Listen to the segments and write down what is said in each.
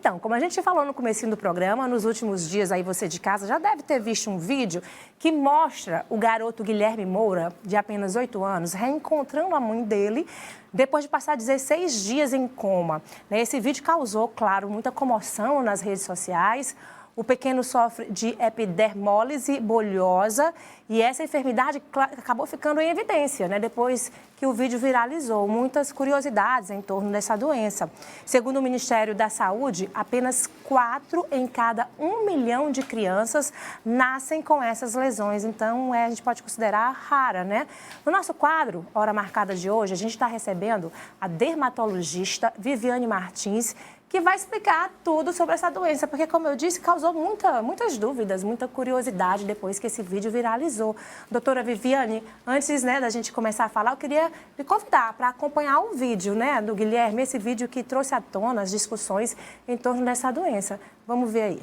Então, como a gente falou no comecinho do programa, nos últimos dias aí você de casa já deve ter visto um vídeo que mostra o garoto Guilherme Moura, de apenas 8 anos, reencontrando a mãe dele depois de passar 16 dias em coma. Esse vídeo causou, claro, muita comoção nas redes sociais. O pequeno sofre de epidermólise bulhosa e essa enfermidade acabou ficando em evidência, depois que o vídeo viralizou. Muitas curiosidades em torno dessa doença. Segundo o Ministério da Saúde, apenas 4 em cada 1 milhão de crianças nascem com essas lesões. Então, a gente pode considerar rara, No nosso quadro, Hora Marcada de hoje, a gente está recebendo a dermatologista Viviane Martins, que vai explicar tudo sobre essa doença, porque, como eu disse, causou muitas dúvidas, muita curiosidade depois que esse vídeo viralizou. Doutora Viviane, antes da gente começar a falar, eu queria lhe convidar para acompanhar o vídeo do Guilherme, esse vídeo que trouxe à tona as discussões em torno dessa doença. Vamos ver aí.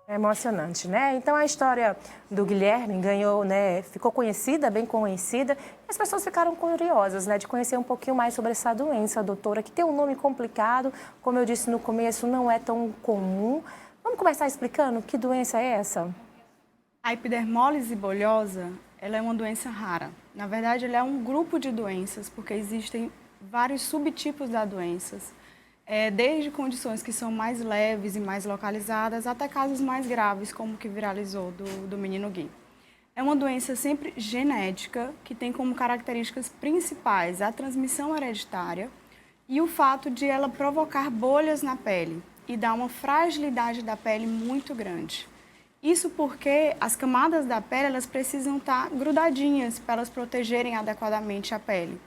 É emocionante, Então, a história do Guilherme ganhou, ficou conhecida, bem conhecida, e as pessoas ficaram curiosas, de conhecer um pouquinho mais sobre essa doença, doutora, que tem um nome complicado, como eu disse no começo, não é tão comum. Vamos começar explicando que doença é essa? A epidermólise bulhosa, ela é uma doença rara. Na verdade, ela é um grupo de doenças, porque existem vários subtipos das doenças. Desde condições que são mais leves e mais localizadas, até casos mais graves, como o que viralizou do menino Gui. É uma doença sempre genética, que tem como características principais a transmissão hereditária e o fato de ela provocar bolhas na pele e dar uma fragilidade da pele muito grande. Isso porque as camadas da pele elas precisam estar grudadinhas para elas protegerem adequadamente a pele.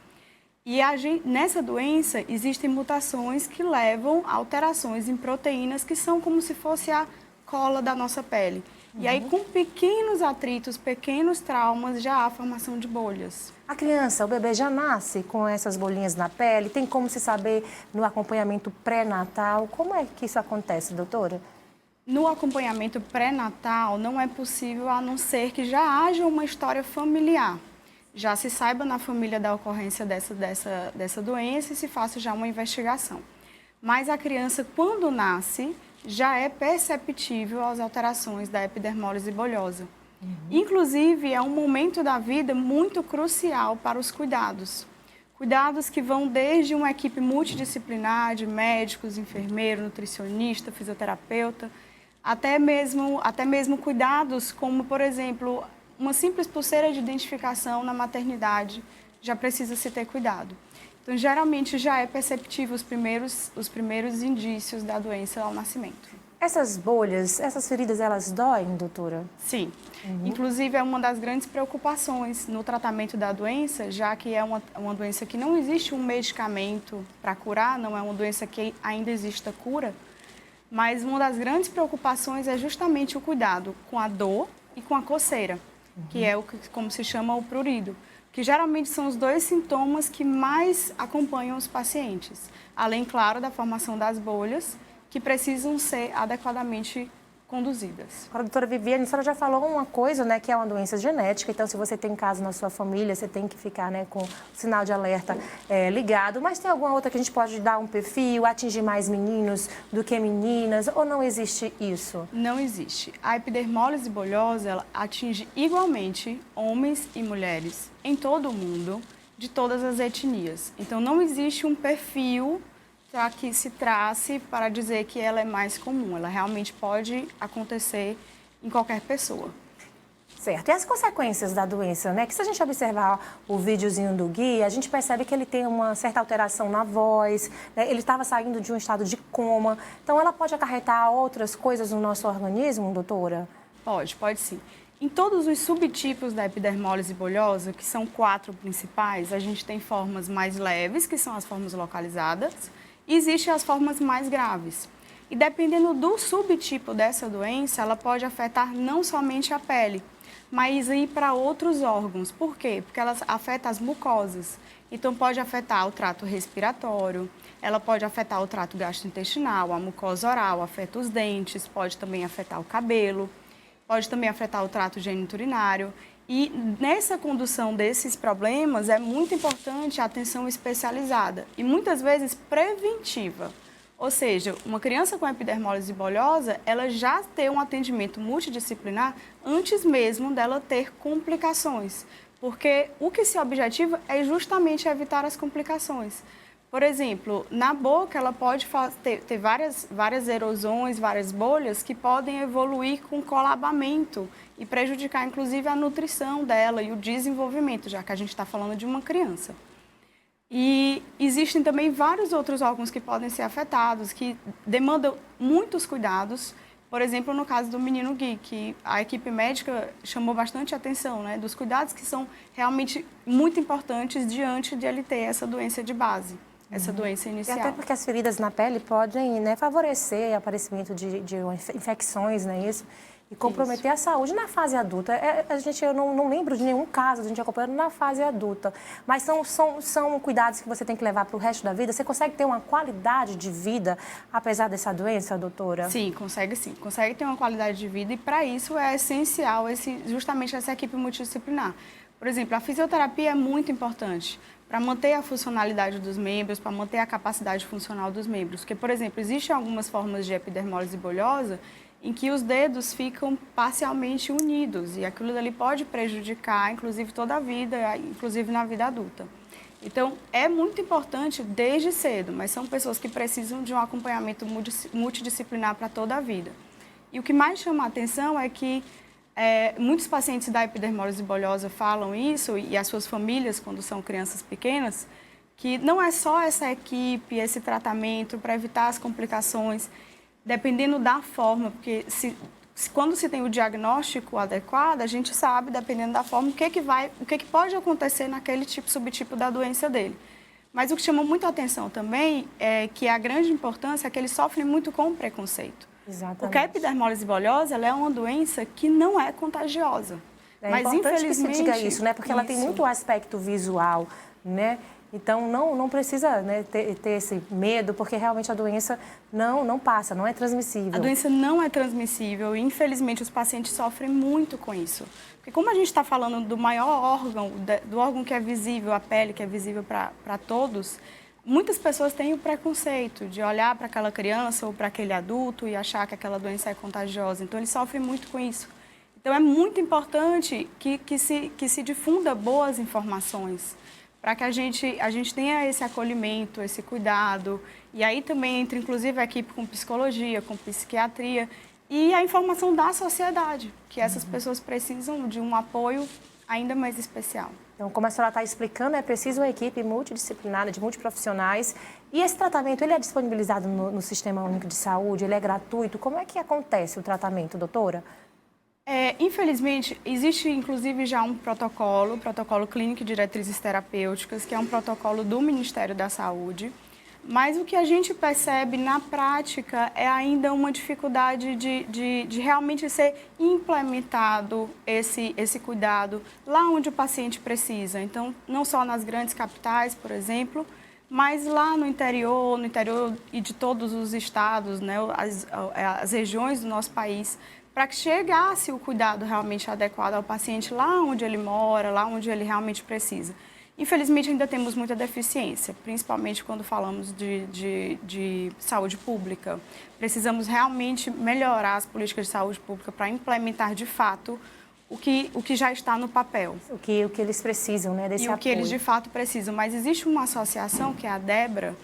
E nessa doença, existem mutações que levam a alterações em proteínas que são como se fosse a cola da nossa pele. E aí, com pequenos atritos, pequenos traumas, já há formação de bolhas. A criança, o bebê já nasce com essas bolinhas na pele? Tem como se saber no acompanhamento pré-natal? Como é que isso acontece, doutora? No acompanhamento pré-natal, não é possível a não ser que já haja uma história familiar. Já se saiba na família da ocorrência dessa doença e se faça já uma investigação. Mas a criança, quando nasce, já é perceptível as alterações da epidermólise bulhosa. Inclusive, é um momento da vida muito crucial para os cuidados. Cuidados que vão desde uma equipe multidisciplinar de médicos, enfermeiro, nutricionista, fisioterapeuta, até mesmo cuidados como, por exemplo, uma simples pulseira de identificação na maternidade já precisa se ter cuidado. Então, geralmente, já é perceptível os primeiros indícios da doença ao nascimento. Essas bolhas, essas feridas, elas doem, doutora? Sim. Inclusive, é uma das grandes preocupações no tratamento da doença, já que é uma doença que não existe um medicamento para curar, não é uma doença que ainda exista cura, mas uma das grandes preocupações é justamente o cuidado com a dor e com a coceira. Que é como se chama o prurido, que geralmente são os 2 sintomas que mais acompanham os pacientes, além, claro, da formação das bolhas, que precisam ser adequadamente conduzidas. Agora, doutora Viviane, a senhora já falou uma coisa, que é uma doença genética, então se você tem caso na sua família, você tem que ficar com o sinal de alerta ligado, mas tem alguma outra que a gente pode dar um perfil, atingir mais meninos do que meninas, ou não existe isso? Não existe. A epidermólise bulhosa ela atinge igualmente homens e mulheres em todo o mundo, de todas as etnias. Então, não existe um perfil que se trace para dizer que ela é mais comum. Ela realmente pode acontecer em qualquer pessoa. Certo. E as consequências da doença, né? Que se a gente observar o videozinho do Gui, a gente percebe que ele tem uma certa alteração na voz, né? Ele estava saindo de um estado de coma. Então, ela pode acarretar outras coisas no nosso organismo, doutora? Pode sim. Em todos os subtipos da epidermólise bulhosa, que são 4 principais, a gente tem formas mais leves, que são as formas localizadas, e existem as formas mais graves. E dependendo do subtipo dessa doença, ela pode afetar não somente a pele, mas ir para outros órgãos. Por quê? Porque ela afeta as mucosas. Então, pode afetar o trato respiratório, ela pode afetar o trato gastrointestinal, a mucosa oral, afeta os dentes, pode também afetar o cabelo, pode também afetar o trato geniturinário. E nessa condução desses problemas é muito importante a atenção especializada e muitas vezes preventiva. Ou seja, uma criança com epidermólise bulhosa, ela já tem um atendimento multidisciplinar antes mesmo dela ter complicações. Porque o que se objetiva é justamente evitar as complicações. Por exemplo, na boca ela pode ter várias erosões, várias bolhas que podem evoluir com colabamento e prejudicar inclusive a nutrição dela e o desenvolvimento, já que a gente está falando de uma criança. E existem também vários outros órgãos que podem ser afetados, que demandam muitos cuidados. Por exemplo, no caso do menino Gui, que a equipe médica chamou bastante atenção, né, dos cuidados que são realmente muito importantes diante de ele ter essa doença de base, essa doença inicial. E até porque as feridas na pele podem, né, favorecer o aparecimento de infecções, né, isso? E comprometer a saúde na fase adulta. Eu não lembro de nenhum caso, a gente acompanhando na fase adulta. Mas são cuidados que você tem que levar para o resto da vida? Você consegue ter uma qualidade de vida, apesar dessa doença, doutora? Sim. Consegue ter uma qualidade de vida e, para isso, é essencial justamente essa equipe multidisciplinar. Por exemplo, a fisioterapia é muito importante para manter a funcionalidade dos membros, para manter a capacidade funcional dos membros. Porque, por exemplo, existem algumas formas de epidermólise bulhosa em que os dedos ficam parcialmente unidos e aquilo dali pode prejudicar, inclusive, toda a vida, inclusive na vida adulta. Então, é muito importante desde cedo, mas são pessoas que precisam de um acompanhamento multidisciplinar para toda a vida. E o que mais chama a atenção é que muitos pacientes da epidermólise bulhosa falam isso, e as suas famílias, quando são crianças pequenas, que não é só essa equipe, esse tratamento para evitar as complicações, dependendo da forma, porque quando se tem o diagnóstico adequado, a gente sabe, dependendo da forma, o que pode acontecer naquele subtipo da doença dele. Mas o que chama muito a atenção também é que a grande importância é que ele sofre muito com o preconceito. Exatamente. Porque a epidermólise bulhosa ela é uma doença que não é contagiosa. Mas importante que se diga isso, né? Porque ela tem muito aspecto visual, né? Então, não precisa, né, ter esse medo, porque realmente a doença não passa, não é transmissível. A doença não é transmissível e, infelizmente, os pacientes sofrem muito com isso. Porque como a gente está falando do maior órgão, do órgão que é visível, a pele, que é visível para todos, muitas pessoas têm o preconceito de olhar para aquela criança ou para aquele adulto e achar que aquela doença é contagiosa. Então, eles sofrem muito com isso. Então, é muito importante que se difunda boas informações, para que a gente tenha esse acolhimento, esse cuidado. E aí também entra, inclusive, a equipe com psicologia, com psiquiatria e a informação da sociedade, que essas pessoas precisam de um apoio ainda mais especial. Então, como a senhora está explicando, é preciso uma equipe multidisciplinar, de multiprofissionais. E esse tratamento, ele é disponibilizado no Sistema Único de Saúde? Ele é gratuito? Como é que acontece o tratamento, doutora? Infelizmente, existe inclusive já um protocolo clínico e diretrizes terapêuticas, que é um protocolo do Ministério da Saúde, mas o que a gente percebe na prática é ainda uma dificuldade de realmente ser implementado esse cuidado lá onde o paciente precisa. Então, não só nas grandes capitais, por exemplo, mas lá no interior e de todos os estados, né, as regiões do nosso país, para que chegasse o cuidado realmente adequado ao paciente lá onde ele mora, lá onde ele realmente precisa. Infelizmente, ainda temos muita deficiência, principalmente quando falamos de saúde pública. Precisamos realmente melhorar as políticas de saúde pública para implementar, de fato, o que já está no papel. O que eles precisam, né, desse apoio. E o que eles, de fato, precisam. Mas existe uma associação, que é a DEBRA,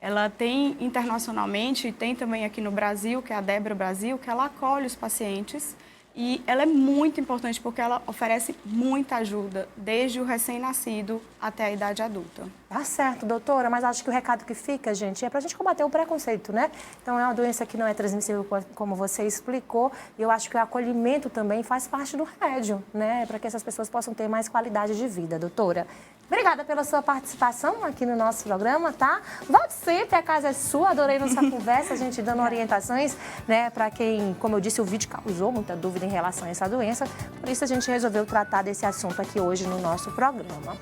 ela tem internacionalmente e tem também aqui no Brasil, que é a DEBRA Brasil, que ela acolhe os pacientes E ela é muito importante porque ela oferece muita ajuda, desde o recém-nascido até a idade adulta. Tá certo, doutora, mas acho que o recado que fica, gente, é pra gente combater o preconceito, né? Então, é uma doença que não é transmissível, como você explicou, e eu acho que o acolhimento também faz parte do remédio, né? Para que essas pessoas possam ter mais qualidade de vida, doutora. Obrigada pela sua participação aqui no nosso programa, tá? Volte sempre, a casa é sua, adorei nossa conversa, a gente dando orientações, né? Para quem, como eu disse, o vídeo causou muita dúvida em relação a essa doença, por isso a gente resolveu tratar desse assunto aqui hoje no nosso programa.